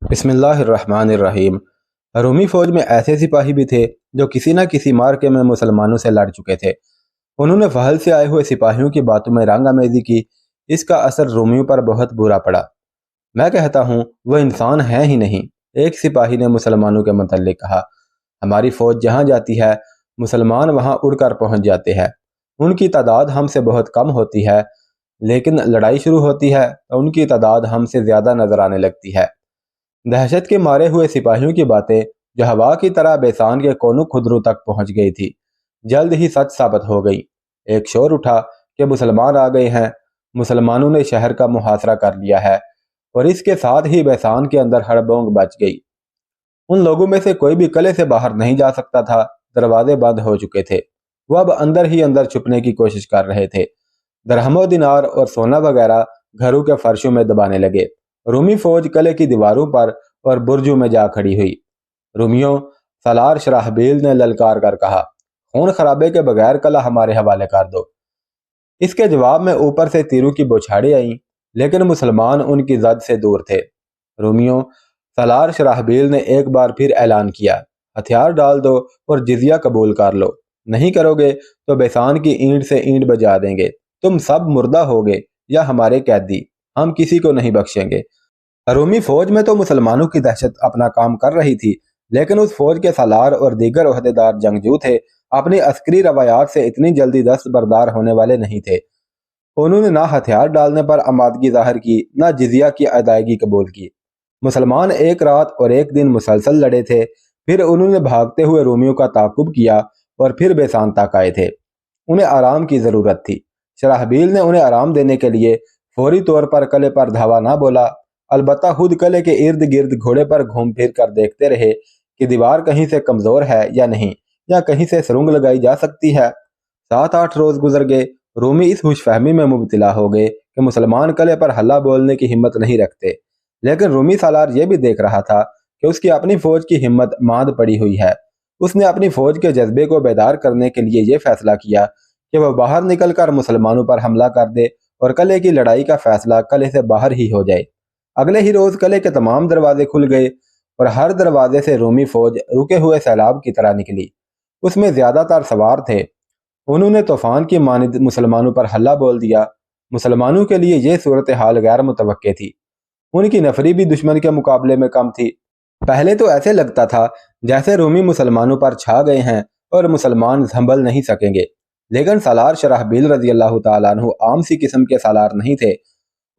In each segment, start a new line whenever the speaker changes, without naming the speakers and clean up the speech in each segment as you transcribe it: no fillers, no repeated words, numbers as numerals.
بسم اللہ الرحمن الرحیم۔ رومی فوج میں ایسے سپاہی بھی تھے جو کسی نہ کسی مارکے میں مسلمانوں سے لڑ چکے تھے۔ انہوں نے فحل سے آئے ہوئے سپاہیوں کی باتوں میں رنگ آمیزی کی۔ اس کا اثر رومیوں پر بہت برا پڑا۔ میں کہتا ہوں وہ انسان ہیں ہی نہیں، ایک سپاہی نے مسلمانوں کے متعلق کہا۔ ہماری فوج جہاں جاتی ہے مسلمان وہاں اڑ کر پہنچ جاتے ہیں۔ ان کی تعداد ہم سے بہت کم ہوتی ہے، لیکن لڑائی شروع ہوتی ہے تو ان کی تعداد ہم سے زیادہ نظر آنے لگتی ہے۔ دہشت کے مارے ہوئے سپاہیوں کی باتیں جو ہوا کی طرح بیسان کے کونوں خدروں تک پہنچ گئی تھی، جلد ہی سچ ثابت ہو گئی۔ ایک شور اٹھا کہ مسلمان آ گئے ہیں، مسلمانوں نے شہر کا محاصرہ کر لیا ہے، اور اس کے ساتھ ہی بیسان کے اندر ہڑبونگ بچ گئی۔ ان لوگوں میں سے کوئی بھی قلعے سے باہر نہیں جا سکتا تھا، دروازے بند ہو چکے تھے۔ وہ اب اندر ہی اندر چھپنے کی کوشش کر رہے تھے۔ درہم و دینار اور سونا وغیرہ گھروں کے فرشوں میں دبانے لگے۔ رومی فوج قلعے کی دیواروں پر اور برجوں میں جا کھڑی ہوئی۔ رومیوں، سالار شرحبیل نے للکار کر کہا، خون خرابے کے بغیر قلعہ ہمارے حوالے کر دو۔ اس کے جواب میں اوپر سے تیروں کی بوچھاڑیں آئیں، لیکن مسلمان ان کی زد سے دور تھے۔ رومیوں، سالار شرحبیل نے ایک بار پھر اعلان کیا، ہتھیار ڈال دو اور جزیہ قبول کر لو، نہیں کرو گے تو بیسان کی اینٹ سے اینٹ بجا دیں گے، تم سب مردہ ہوگے یا ہمارے قیدی، ہم کسی کو نہیں بخشیں گے۔ رومی فوج میں تو مسلمانوں کی دہشت اپنا کام کر رہی تھی، لیکن اس فوج کے سالار اور دیگر عہدیدار جنگجو تھے، اپنی عسکری روایات سے اتنی جلدی دست بردار ہونے والے نہیں تھے۔ انہوں نے نہ ہتھیار ڈالنے پر آمادگی ظاہر کی، نہ جزیہ کی ادائیگی قبول کی۔ مسلمان ایک رات اور ایک دن مسلسل لڑے تھے، پھر انہوں نے بھاگتے ہوئے رومیوں کا تعاقب کیا اور پھر بیسان تک آئے تھے۔ انہیں آرام کی ضرورت تھی۔ شرحبیل نے انہیں آرام دینے کے لیے فوری طور پر قلعے پر دھاوا نہ بولا، البتہ خود قلعے کے ارد گرد گھوڑے پر گھوم پھر کر دیکھتے رہے کہ دیوار کہیں سے کمزور ہے یا نہیں، یا کہیں سے سرنگ لگائی جا سکتی ہے۔ 7-8 روز گزر گئے۔ رومی اس خوش فہمی میں مبتلا ہو گئے کہ مسلمان قلعے پر ہلہ بولنے کی ہمت نہیں رکھتے، لیکن رومی سالار یہ بھی دیکھ رہا تھا کہ اس کی اپنی فوج کی ہمت ماند پڑی ہوئی ہے۔ اس نے اپنی فوج کے جذبے کو بیدار کرنے کے لیے یہ فیصلہ کیا کہ وہ باہر نکل کر مسلمانوں پر حملہ کر دے اور قلعے کی لڑائی کا فیصلہ قلعے سے باہر ہی ہو جائے۔ اگلے ہی روز قلعے کے تمام دروازے کھل گئے اور ہر دروازے سے رومی فوج رکے ہوئے سیلاب کی طرح نکلی۔ اس میں زیادہ تر سوار تھے۔ انہوں نے طوفان کی مانند مسلمانوں پر حلہ بول دیا۔ مسلمانوں کے لیے یہ صورتحال غیر متوقع تھی۔ ان کی نفری بھی دشمن کے مقابلے میں کم تھی۔ پہلے تو ایسے لگتا تھا جیسے رومی مسلمانوں پر چھا گئے ہیں اور مسلمان سنبھل نہیں سکیں گے، لیکن سالار شرحبیل رضی اللہ تعالیٰ عنہ عام سی قسم کے سالار نہیں تھے۔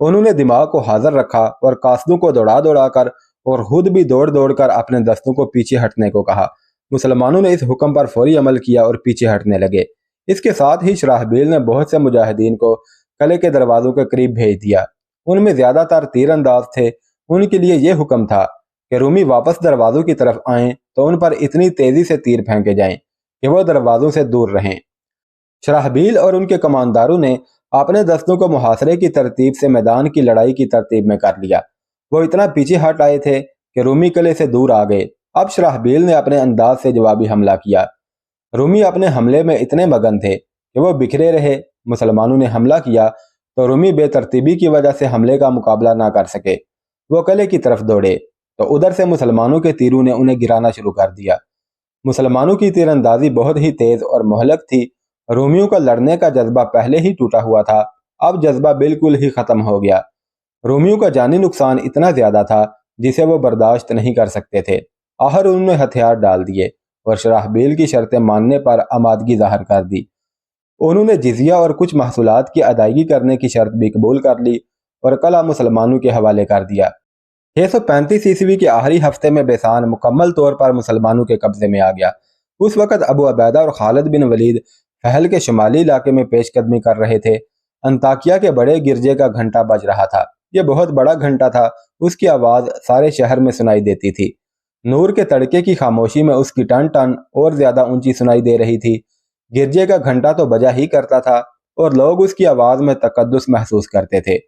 انہوں نے دماغ کو حاضر رکھا اور قاصدوں کو دوڑا دوڑا کر اور خود بھی دوڑ دوڑ کر اپنے دستوں کو پیچھے ہٹنے کو کہا۔ مسلمانوں نے اس حکم پر فوری عمل کیا اور پیچھے ہٹنے لگے۔ اس کے ساتھ ہی شرحبیل نے بہت سے مجاہدین کو قلعے کے دروازوں کے قریب بھیج دیا۔ ان میں زیادہ تر تیر انداز تھے۔ ان کے لیے یہ حکم تھا کہ رومی واپس دروازوں کی طرف آئیں تو ان پر اتنی تیزی سے تیر پھینکے جائیں کہ وہ دروازوں سے دور رہیں۔ شرحبیل اور ان کے کمانداروں نے اپنے دستوں کو محاصرے کی ترتیب سے میدان کی لڑائی کی ترتیب میں کر لیا۔ وہ اتنا پیچھے ہٹ آئے تھے کہ رومی قلعے سے دور آ گئے۔ اب شرحبیل نے اپنے انداز سے جوابی حملہ کیا۔ رومی اپنے حملے میں اتنے مگن تھے کہ وہ بکھرے رہے۔ مسلمانوں نے حملہ کیا تو رومی بے ترتیبی کی وجہ سے حملے کا مقابلہ نہ کر سکے۔ وہ قلعے کی طرف دوڑے تو ادھر سے مسلمانوں کے تیروں نے انہیں گرانا شروع کر دیا۔ مسلمانوں کی تیر اندازی بہت ہی تیز اور مہلک تھی۔ رومیوں کا لڑنے کا جذبہ پہلے ہی ٹوٹا ہوا تھا، اب جذبہ بالکل ہی ختم ہو گیا۔ رومیوں کا جانی نقصان اتنا زیادہ تھا جسے وہ برداشت نہیں کر سکتے تھے۔ آخر انہوں نے ہتھیار ڈال دیے اور شرحبیل کی شرطیں ماننے پر آمادگی ظاہر کر دی۔ انہوں نے جزیہ اور کچھ محصولات کی ادائیگی کرنے کی شرط بھی قبول کر لی اور قلعہ مسلمانوں کے حوالے کر دیا۔ 635 عیسوی کے آخری ہفتے میں بیسان مکمل طور پر مسلمانوں کے قبضے میں آ گیا۔ اس وقت ابو عبیدہ اور خالد بن ولید فحل کے شمالی علاقے میں پیش قدمی کر رہے تھے۔ انطاکیہ کے بڑے گرجے کا گھنٹہ بج رہا تھا۔ یہ بہت بڑا گھنٹہ تھا، اس کی آواز سارے شہر میں سنائی دیتی تھی۔ نور کے تڑکے کی خاموشی میں اس کی ٹن ٹن اور زیادہ اونچی سنائی دے رہی تھی۔ گرجے کا گھنٹہ تو بجا ہی کرتا تھا اور لوگ اس کی آواز میں تقدس محسوس کرتے تھے۔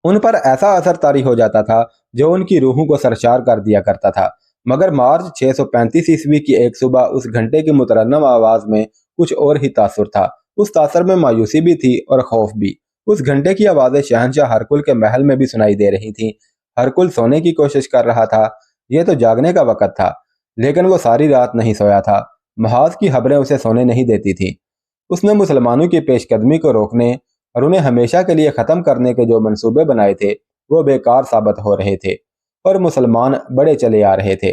ان پر ایسا اثر طاری ہو جاتا تھا جو ان کی روحوں کو سرشار کر دیا کرتا تھا۔ مگر مارچ 635 عیسوی کی ایک صبح اس گھنٹے کی مترنم آواز میں کچھ اور ہی تاثر تھا۔ اس تاثر میں مایوسی بھی تھی اور خوف بھی۔ اس گھنٹے کی آوازیں شہنشاہ ہرکل کے محل میں بھی سنائی دے رہی تھیں۔ ہرکل سونے کی کوشش کر رہا تھا، یہ تو جاگنے کا وقت تھا، لیکن وہ ساری رات نہیں سویا تھا۔ محاذ کی خبریں اسے سونے نہیں دیتی تھیں۔ اس نے مسلمانوں کی پیش قدمی کو روکنے اور انہیں ہمیشہ کے لیے ختم کرنے کے جو منصوبے بنائے تھے وہ بیکار ثابت ہو رہے تھے اور مسلمان بڑے چلے آ رہے تھے۔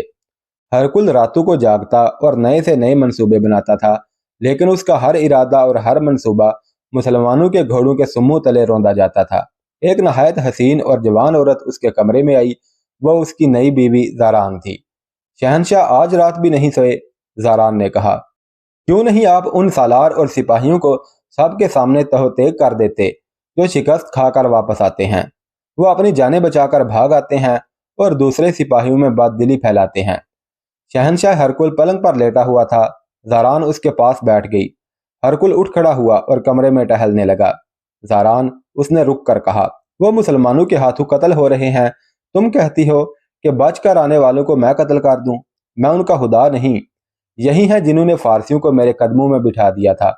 ہرکل راتوں کو جاگتا اور نئے سے نئے منصوبے بناتا تھا، لیکن اس کا ہر ارادہ اور ہر منصوبہ مسلمانوں کے گھوڑوں کے سموں تلے روندا جاتا تھا۔ ایک نہایت حسین اور جوان عورت اس کے کمرے میں آئی۔ وہ اس کی نئی بیوی زاران تھی۔ شہنشاہ آج رات بھی نہیں سوئے؟ زاران نے کہا۔ کیوں نہیں آپ ان سالار اور سپاہیوں کو سب کے سامنے تہو تیگ کر دیتے جو شکست کھا کر واپس آتے ہیں؟ وہ اپنی جانیں بچا کر بھاگ آتے ہیں اور دوسرے سپاہیوں میں بد دلی پھیلاتے ہیں۔ شہنشاہ ہرکل پلنگ پر لیٹا ہوا تھا۔ زاران اس کے پاس بیٹھ گئی۔ ہرکل اٹھ کھڑا ہوا اور کمرے میں ٹہلنے لگا۔ زاران، اس نے رک کر کہا، وہ مسلمانوں کے ہاتھوں قتل ہو رہے ہیں۔ تم کہتی ہو کہ بچ کر آنے والوں کو میں قتل کر دوں؟ میں ان کا خدا نہیں۔ یہی ہیں جنہوں نے فارسیوں کو میرے قدموں میں بٹھا دیا تھا۔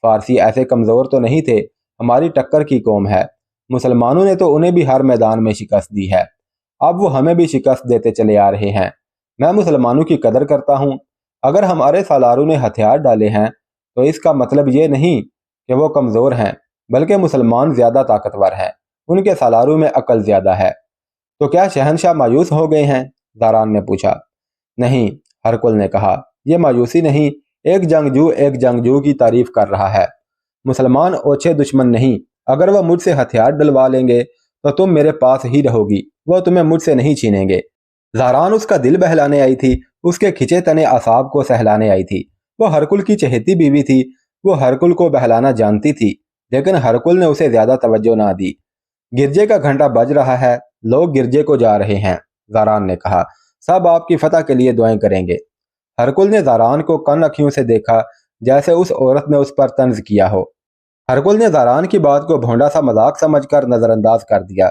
فارسی ایسے کمزور تو نہیں تھے، ہماری ٹکر کی قوم ہے۔ مسلمانوں نے تو انہیں بھی ہر میدان میں شکست دی ہے، اب وہ ہمیں بھی شکست دیتے چلے آ رہے ہیں۔ میں مسلمانوں کی قدر کرتا ہوں۔ اگر ہمارے سالاروں نے ہتھیار ڈالے ہیں تو اس کا مطلب یہ نہیں کہ وہ کمزور ہیں، بلکہ مسلمان زیادہ طاقتور ہیں، ان کے سالاروں میں عقل زیادہ ہے۔ تو کیا شہنشاہ مایوس ہو گئے ہیں؟ زاران نے پوچھا۔ نہیں، ہرکل نے کہا، یہ مایوسی نہیں، ایک جنگجو کی تعریف کر رہا ہے۔ مسلمان اوچھے دشمن نہیں۔ اگر وہ مجھ سے ہتھیار ڈلوا لیں گے تو تم میرے پاس ہی رہو گی، وہ تمہیں مجھ سے نہیں چھینیں گے۔ زاران اس کا دل بہلانے آئی تھی، اس کے کھچے تنے اعصاب کو سہلانے آئی تھی۔ وہ ہرکل کی چہیتی بیوی تھی، وہ ہرکل کو بہلانا جانتی تھی، لیکن ہرکل نے اسے زیادہ توجہ نہ دی۔ گرجے کا گھنٹا بج رہا ہے، لوگ گرجے کو جا رہے ہیں، زاران نے کہا، سب آپ کی فتح کے لیے دعائیں کریں گے۔ ہرکل نے زاران کو کن اکھیوں سے دیکھا جیسے اس عورت نے اس پر طنز کیا ہو۔ ہرکل نے زاران کی بات کو بھونڈا سا مذاق سمجھ کر نظر انداز کر دیا۔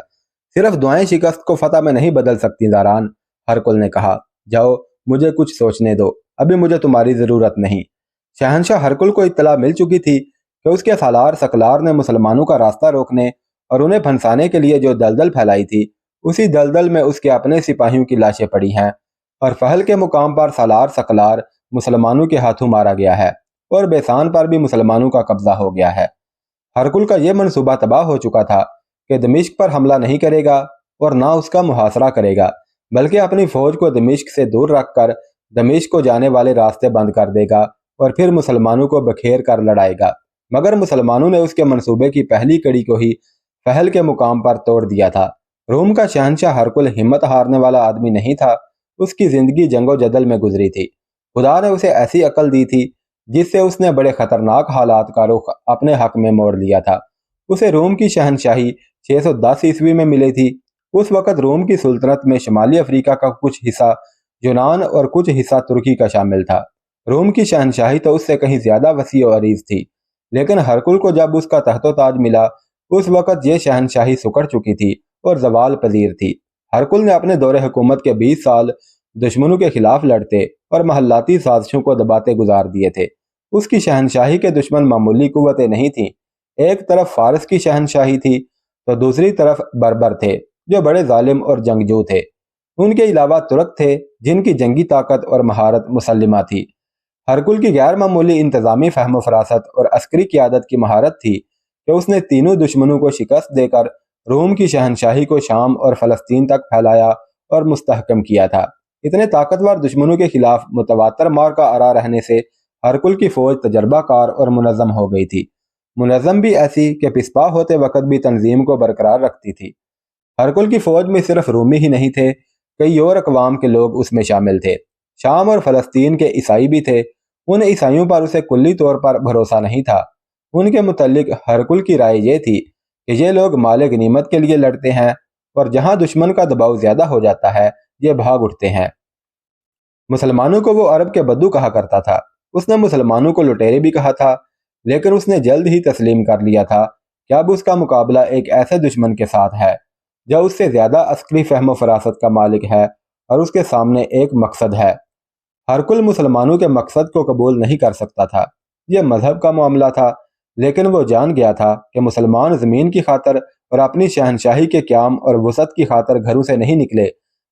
صرف دعائیں شکست کو فتح میں نہیں بدل سکتی زاران، ہرکل نے کہا، جاؤ مجھے کچھ سوچنے دو، ابھی مجھے تمہاری ضرورت نہیں۔ شہنشاہ ہرکل کو اطلاع مل چکی تھی کہ اس کے سالار سکلار نے مسلمانوں کا راستہ روکنے اور انہیں پھنسانے کے لیے جو دلدل پھیلائی تھی، اسی دلدل میں اس کے اپنے سپاہیوں کی لاشیں پڑی ہیں، اور فہل کے مقام پر سالار سکلار مسلمانوں کے ہاتھوں مارا گیا ہے، اور بیسان پر بھی مسلمانوں کا قبضہ ہو گیا ہے۔ ہرکل کا یہ منصوبہ تباہ ہو چکا تھا کہ دمشق پر حملہ نہیں کرے گا اور نہ اس کا محاصرہ کرے گا، بلکہ اپنی فوج کو دمشق سے دور رکھ کر دمشق کو جانے والے راستے بند کر دے گا اور پھر مسلمانوں کو بکھیر کر لڑائے گا۔ مگر مسلمانوں نے اس کے منصوبے کی پہلی کڑی کو ہی فہل کے مقام پر توڑ دیا تھا۔ روم کا شہنشاہ ہرکل ہمت ہارنے والا آدمی نہیں تھا، اس کی زندگی جنگ و جدل میں گزری تھی۔ خدا نے اسے ایسی عقل دی تھی جس سے اس نے بڑے خطرناک حالات کا رخ اپنے حق میں موڑ لیا تھا۔ اسے روم کی شہنشاہی 610 عیسوی میں ملی تھی۔ اس وقت روم کی سلطنت میں شمالی افریقہ کا کچھ حصہ یونان اور کچھ حصہ ترکی کا شامل تھا۔ روم کی شہنشاہی تو اس سے کہیں زیادہ وسیع و عریض تھی، لیکن ہرکل کو جب اس کا تخت و تاج ملا اس وقت یہ شہنشاہی سکڑ چکی تھی اور زوال پذیر تھی۔ ہرکل نے اپنے دور حکومت کے 20 سال دشمنوں کے خلاف لڑتے اور محلاتی سازشوں کو دباتے گزار دیے تھے۔ اس کی شہنشاہی کے دشمن معمولی قوتیں نہیں تھیں۔ ایک طرف فارس کی شہنشاہی تھی تو دوسری طرف بربر تھے جو بڑے ظالم اور جنگجو تھے۔ ان کے علاوہ ترک تھے جن کی جنگی طاقت اور مہارت مسلمہ تھی۔ ہرکل کی غیر معمولی انتظامی فہم و فراست اور عسکری قیادت کی مہارت تھی کہ اس نے تینوں دشمنوں کو شکست دے کر روم کی شہنشاہی کو شام اور فلسطین تک پھیلایا اور مستحکم کیا تھا۔ اتنے طاقتور دشمنوں کے خلاف متواتر مار کا آرا رہنے سے ہرکل کی فوج تجربہ کار اور منظم ہو گئی تھی، منظم بھی ایسی کہ پسپا ہوتے وقت بھی تنظیم کو برقرار رکھتی تھی۔ ہرکل کی فوج میں صرف رومی ہی نہیں تھے، کئی اور اقوام کے لوگ اس میں شامل تھے۔ شام اور فلسطین کے عیسائی بھی تھے۔ ان عیسائیوں پر اسے کلی طور پر بھروسہ نہیں تھا۔ ان کے متعلق ہرکل کی رائے یہ تھی کہ یہ لوگ مال غنیمت کے لیے لڑتے ہیں اور جہاں دشمن کا دباؤ زیادہ ہو جاتا ہے یہ بھاگ اٹھتے ہیں۔ مسلمانوں کو وہ عرب کے بدو کہا کرتا تھا۔ اس نے مسلمانوں کو لٹیرے بھی کہا تھا، لیکن اس نے جلد ہی تسلیم کر لیا تھا کہ اب اس کا مقابلہ ایک ایسے دشمن کے ساتھ ہے جو اس سے زیادہ عسکری فہم و فراست کا مالک ہے اور اس کے سامنے ایک مقصد ہے۔ ہرکل مسلمانوں کے مقصد کو قبول نہیں کر سکتا تھا۔ یہ مذہب کا معاملہ تھا، لیکن وہ جان گیا تھا کہ مسلمان زمین کی خاطر اور اپنی شہنشاہی کے قیام اور وسعت کی خاطر گھروں سے نہیں نکلے،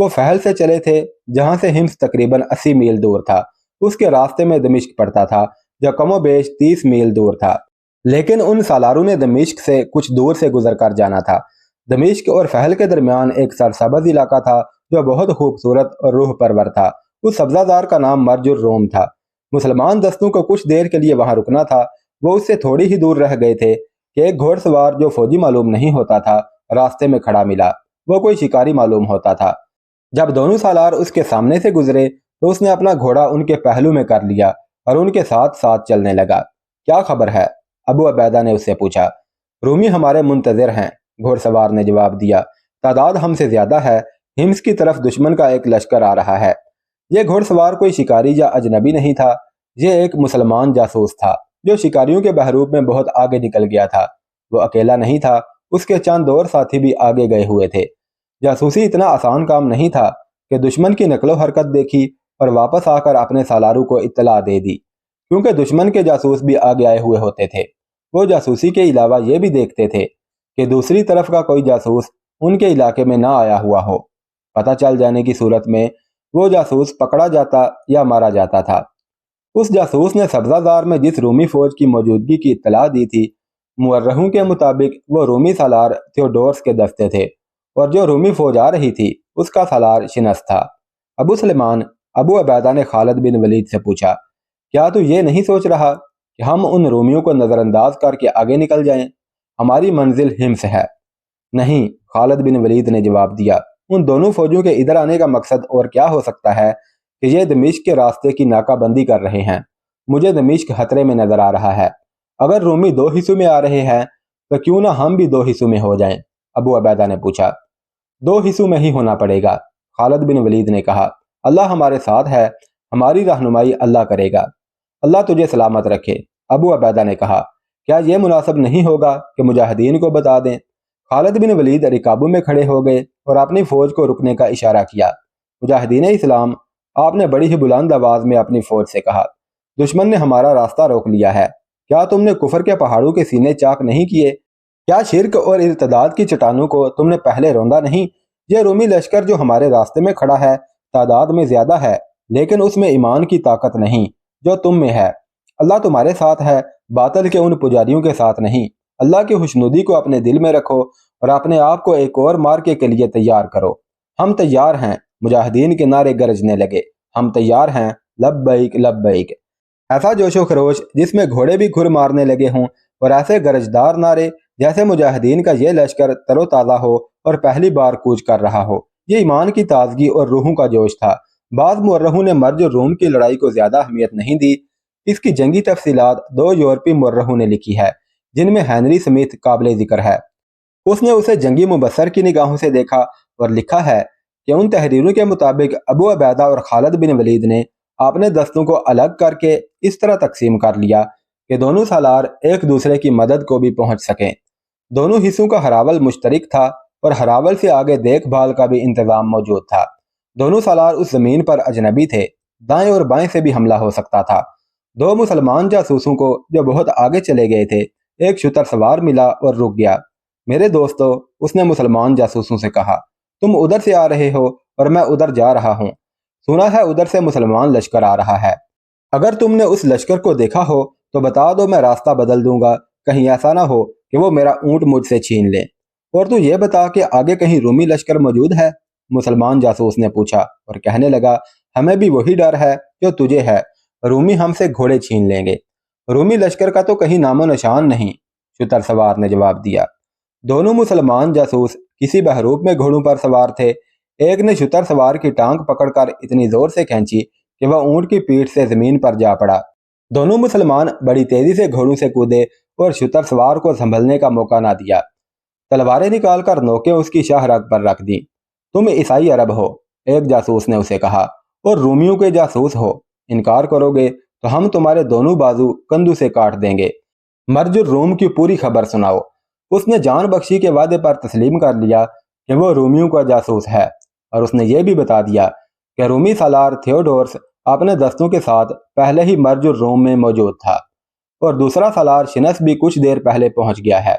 وہ فہل سے چلے تھے جہاں سے ہمس تقریباً 80 میل دور تھا۔ اس کے راستے میں دمشق پڑتا تھا جو کم و بیش 30 میل دور تھا، لیکن ان سالاروں نے دمشق سے کچھ دور سے گزر کر جانا تھا۔ دمشق اور فہل کے درمیان ایک سرسبز علاقہ تھا جو بہت خوبصورت اور روح پرور تھا۔ اس سبزہ زار کا نام مرج الروم تھا۔ مسلمان دستوں کو کچھ دیر کے لیے وہاں رکنا تھا۔ وہ اس سے تھوڑی ہی دور رہ گئے تھے کہ ایک گھوڑ سوار جو فوجی معلوم نہیں ہوتا تھا راستے میں کھڑا ملا۔ وہ کوئی شکاری معلوم ہوتا تھا۔ جب دونوں سالار اس کے سامنے سے گزرے تو اس نے اپنا گھوڑا ان کے پہلو میں کر لیا اور ان کے ساتھ ساتھ چلنے لگا۔ کیا خبر ہے؟ ابو عبیدہ نے اس سے پوچھا۔ رومی ہمارے منتظر ہیں، گھوڑ سوار نے جواب دیا۔ تعداد ہم سے زیادہ ہے، ہمس کی طرف دشمن کا ایک لشکر آ رہا ہے۔ یہ گھوڑ سوار کوئی شکاری یا اجنبی نہیں تھا، یہ ایک مسلمان جاسوس تھا جو شکاریوں کے بحروب میں بہت آگے نکل گیا تھا۔ وہ اکیلا نہیں تھا، اس کے چند اور ساتھی بھی آگے گئے ہوئے تھے۔ جاسوسی اتنا آسان کام نہیں تھا کہ دشمن کی نقل و حرکت دیکھی اور واپس آ کر اپنے سالاروں کو اطلاع دے دی، کیونکہ دشمن کے جاسوس بھی آگے آئے ہوئے ہوتے تھے۔ وہ جاسوسی کے علاوہ یہ بھی دیکھتے تھے کہ دوسری طرف کا کوئی جاسوس ان کے علاقے میں نہ آیا ہوا ہو۔ پتہ چل جانے کی صورت میں وہ جاسوس پکڑا جاتا یا مارا جاتا تھا۔ اس جاسوس نے سبزہ زار میں جس رومی فوج کی موجودگی کی اطلاع دی تھی، مورخوں کے مطابق وہ رومی سالار تھیوڈورس کے دستے تھے، اور جو رومی فوج آ رہی تھی اس کا سالار شنس تھا۔ ابو سلیمان، ابو عبیدہ نے خالد بن ولید سے پوچھا، کیا تو یہ نہیں سوچ رہا کہ ہم ان رومیوں کو نظر انداز کر کے آگے نکل جائیں؟ ہماری منزل ہمس ہے۔ نہیں، خالد بن ولید نے جواب دیا، ان دونوں فوجوں کے ادھر آنے کا مقصد اور کیا ہو سکتا ہے کہ یہ دمشق کے راستے کی ناکہ بندی کر رہے ہیں۔ مجھے دمشق خطرے میں نظر آ رہا ہے۔ اگر رومی 2 حصوں میں آ رہے ہیں تو کیوں نہ ہم بھی 2 حصوں میں ہو جائیں؟ ابو عبیدہ نے پوچھا۔ 2 حصوں میں ہی ہونا پڑے گا، خالد بن ولید نے کہا۔ اللہ ہمارے ساتھ ہے، ہماری رہنمائی اللہ کرے گا۔ اللہ تجھے سلامت رکھے، ابو عبیدہ نے کہا۔ کیا یہ مناسب نہیں ہوگا کہ مجاہدین کو بتا دیں؟ خالد بن ولید رکابوں میں کھڑے ہو گئے اور اپنی فوج کو رکنے کا اشارہ کیا۔ مجاہدین اسلام، آپ نے بڑی ہی بلند آواز میں اپنی فوج سے کہا، دشمن نے ہمارا راستہ روک لیا ہے۔ کیا تم نے کفر کے پہاڑوں کے سینے چاک نہیں کیے؟ کیا شرک اور ارتداد کی چٹانوں کو تم نے پہلے روندا نہیں؟ یہ رومی لشکر جو ہمارے راستے میں کھڑا ہے تعداد میں زیادہ ہے، لیکن اس میں ایمان کی طاقت نہیں جو تم میں ہے۔ اللہ تمہارے ساتھ ہے، باطل کے ان پجاریوں کے ساتھ نہیں۔ اللہ کی خوشنودی کو اپنے دل میں رکھو اور اپنے آپ کو ایک اور مارکے کے لیے تیار کرو۔ ہم تیار ہیں، مجاہدین کے نعرے گرجنے لگے، ہم تیار ہیں، لبیک لبیک۔ ایسا جوش و خروش جس میں گھوڑے بھی گھر مارنے لگے ہوں، اور ایسے گرجدار نعرے جیسے مجاہدین کا یہ لشکر تر و تازہ ہو اور پہلی بار کوچ کر رہا ہو۔ یہ ایمان کی تازگی اور روحوں کا جوش تھا۔ بعض مورخوں نے مرج الروم کی لڑائی کو زیادہ اہمیت نہیں دی۔ اس کی جنگی تفصیلات 2 یورپی مورخوں نے لکھی ہے، جن میں ہنری سمتھ قابل ذکر ہے۔ اس نے اسے جنگی مبصر کی نگاہوں سے دیکھا اور لکھا ہے کہ ان تحریروں کے مطابق ابو عبیدہ اور خالد بن ولید نے اپنے دستوں کو الگ کر کے اس طرح تقسیم کر لیا کہ دونوں سالار ایک دوسرے کی مدد کو بھی پہنچ سکیں۔ دونوں حصوں کا ہراول مشترک تھا اور ہراول سے آگے دیکھ بھال کا بھی انتظام موجود تھا۔ دونوں سالار اس زمین پر اجنبی تھے، دائیں اور بائیں سے بھی حملہ ہو سکتا تھا۔ 2 مسلمان جاسوسوں کو جو بہت آگے چلے گئے تھے ایک شتر سوار ملا اور رک گیا۔ میرے دوستو، اس نے مسلمان جاسوسوں سے کہا، تم ادھر سے آ رہے ہو اور میں ادھر جا رہا ہوں۔ سنا ہے ادھر سے مسلمان لشکر آ رہا ہے۔ اگر تم نے اس لشکر کو دیکھا ہو تو بتا دو، میں راستہ بدل دوں گا، کہیں ایسا نہ ہو کہ وہ میرا اونٹ مجھ سے چھین لے۔ اور تو یہ بتا کہ آگے کہیں رومی لشکر موجود ہے؟ مسلمان جاسوس نے پوچھا اور کہنے لگا، ہمیں بھی وہی ڈر ہے جو تجھے ہے، رومی ہم سے گھوڑے چھین لیں گے۔ رومی لشکر کا تو کہیں نام و نشان نہیں، شتر سوار نے جواب دیا۔ دونوں مسلمان جاسوس کسی بحروب میں گھوڑوں پر سوار تھے۔ ایک نے شتر سوار کی ٹانگ پکڑ کر اتنی زور سے کھینچی کہ وہ اونٹ کی پیٹھ سے زمین پر جا پڑا۔ دونوں مسلمان بڑی تیزی سے گھوڑوں سے کودے اور شتر سوار کو سنبھلنے کا موقع نہ دیا۔ تلواریں نکال کر نوکیں اس کی شاہ رگ پر رکھ دیں۔ تم عیسائی عرب ہو، ایک جاسوس نے اسے کہا، اور رومیوں کے جاسوس ہو۔ انکار کرو گے تو ہم تمہارے دونوں بازو کندھوں سے کاٹ دیں گے۔ مرج الروم کی پوری خبر سناؤ۔ اس نے جان بخشی کے وعدے پر تسلیم کر لیا کہ وہ رومیوں کا جاسوس ہے، اور اس نے یہ بھی بتا دیا کہ رومی سالار تھیوڈورس اپنے دستوں کے ساتھ پہلے ہی مرج الروم میں موجود تھا، اور دوسرا سالار شنس بھی کچھ دیر پہلے پہنچ گیا ہے۔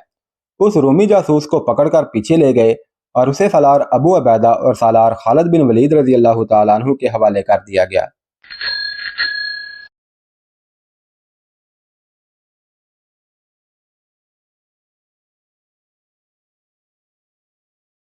اس رومی جاسوس کو پکڑ کر پیچھے لے گئے اور اسے سالار ابو عبیدہ اور سالار خالد بن ولید رضی اللہ تعالیٰ عنہ کے حوالے کر دیا گیا۔